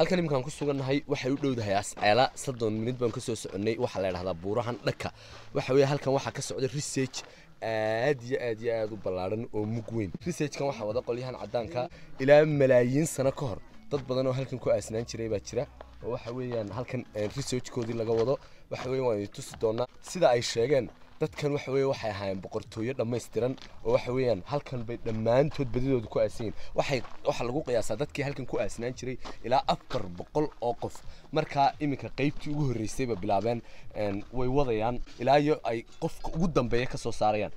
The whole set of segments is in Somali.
halkan iminkaan ku sugannahay waxay u dhowdahay asceela 30 minute baan ka soo soconay waxa la yiraahdaa buurahan dhaka waxa weeye halkan waxa ka socda research aad u ballaaran oo mug weyn researchkan waxa wada qolyahan cadaanka ilaa malaayiin sano ka hor dad badan oo halkan ku aasnaan jiray baa jira oo waxa weeyaan halkan researchkoodii laga wado waxa weeye waan tusi doonaa sida ay sheegeen dadkan waxa weeye waxay ahaayeen boqortooyo dhameystiran oo waxa weeyaan halkan bay dhammaantood badidooda ku aaseen waxa lagu qiyaasaa dadkii halkan ku aasnaan jiray ilaa 400 oo qof marka iminka qaybtii ugu horeysay ba bilaabeen way wadayaan ilaa iyo ay qofka ugu dambeeya ka soo saarayaan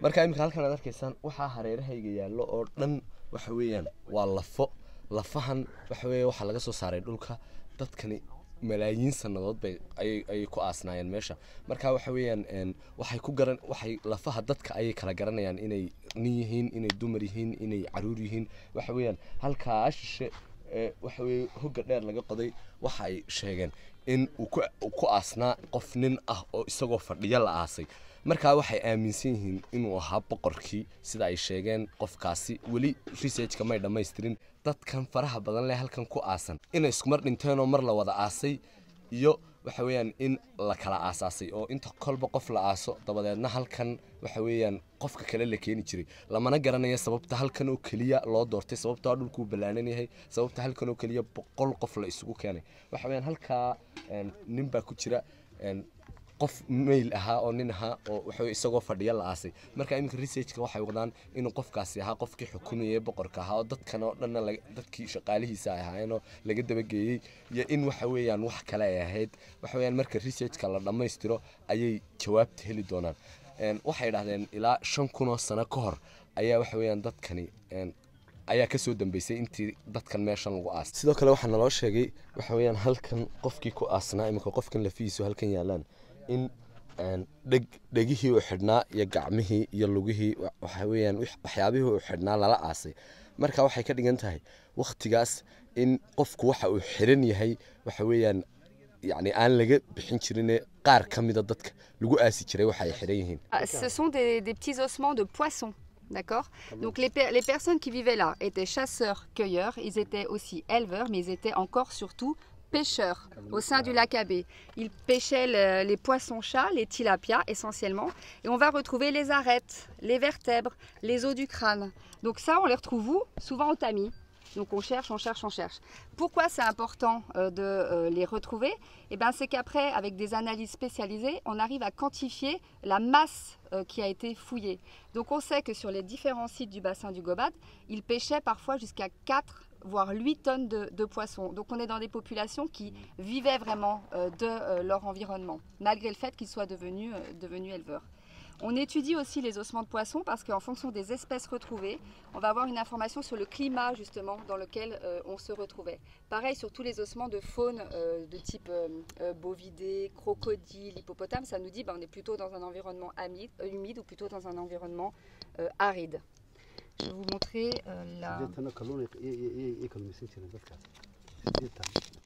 marka imika halkan aad arkaysaan waxa hareerahayga yaallo oo dhan waxa weeyaan waa lafahan waxa weeye waxa laga soo saaray dhulka dadkani malaayiin sanadood bay ay ku aasnaayeen meesha marka waxa weeyaan waxay lafaha dadka ay kala garanayaan inay nin yihiin inay dumar yihiin inay caruur yihiin waxa weeyaan halka shishe waxa weeye hogga dheer laga qoday waxa ay sheegeen in uu ku aasnaa qof nin ah oo isagoo fadhiya la aasay marka waxay aaminsan yihiin inuu ahaa boqorkii sida ay sheegeen qofkaasi wali researchka may dhameystirin dadkan faraha badan leh halkan ku aasan inay isku mar dhinteen oo mar la wada aasay iyo waxa weeyaan in la kala aasaasay oo inta kolba qof la aaso dabadeedna halkan waxa weeyaan qofka kale la keeni jiray lamana garanayo sababta halkan oo kaliya loo doortay sababta dhulku balaanan yahay sababta halkan oo kaliya 100 qof la isugu keenay waxa weeyaan halka nin baa ku jira qof mail ahaa oo nin ahaa oo waxa isagoo fadhiya la aasay marka iminka researchka waxay wadaan inuu qofkaasi ahaa qofkii xukumayay boqorka ahaa oo dadkan oo dhan dadkii shaqaalihiisa ahaayeen laga dabageeyay iyo in waxa weeyaan wax kale ay ahayd waxa weeyaan marka researchka la dhameystiro ayay jawaabta heli doonaan waxay yiraahdeen ilaa 5,000 sano ka hor ayaa waxa weeyaan dadkani ayaa ka soo dambeysay intii dadkan meeshan lagu aas sidoo kale waxa naloo sheegay waxa weeyaan halkan qofkii ku aasnaa iminka qofkan lafiisu halkan yaalaan in dhegihii uu xidhnaa iyo gacmihii iyo lugihii waxa weeyaan waxyaabihii uu xidhnaa lala aasay marka waxay ka dhigan tahay waqtigaas in qofku waxa uu xiran yahay waxa weeyaan yani aan laga bixin jirin qaar kamida dadka lagu aasi jiray waxa ay xiran yihiin ce sont des petits ossements de poisson. D'accord. Donc les personnes qui vivaient là étaient chasseurs, cueilleurs, ils étaient aussi éleveurs, mais ils étaient encore surtout pêcheurs au sein du lac Abbé. Ils pêchaient les poissons-chats, les tilapias essentiellement, et on va retrouver les arêtes, les vertèbres, les os du crâne. Donc ça, on les retrouve où? Souvent au tamis. Donc on cherche. Pourquoi c'est important de les retrouver? Eh bien, c'est qu'après, avec des analyses spécialisées, on arrive à quantifier la masse qui a été fouillée. Donc on sait que sur les différents sites du bassin du Gobad, ils pêchaient parfois jusqu'à 4 voire 8 tonnes de poissons. Donc on est dans des populations qui vivaient vraiment de leur environnement, malgré le fait qu'ils soient devenus éleveurs. On étudie aussi les ossements de poissons parce qu'en fonction des espèces retrouvées, on va avoir une information sur le climat justement dans lequel on se retrouvait. Pareil sur tous les ossements de faune de type bovidé, crocodile, hippopotame, ça nous dit on est plutôt dans un environnement humide ou plutôt dans un environnement aride. Je vais vous montrer la...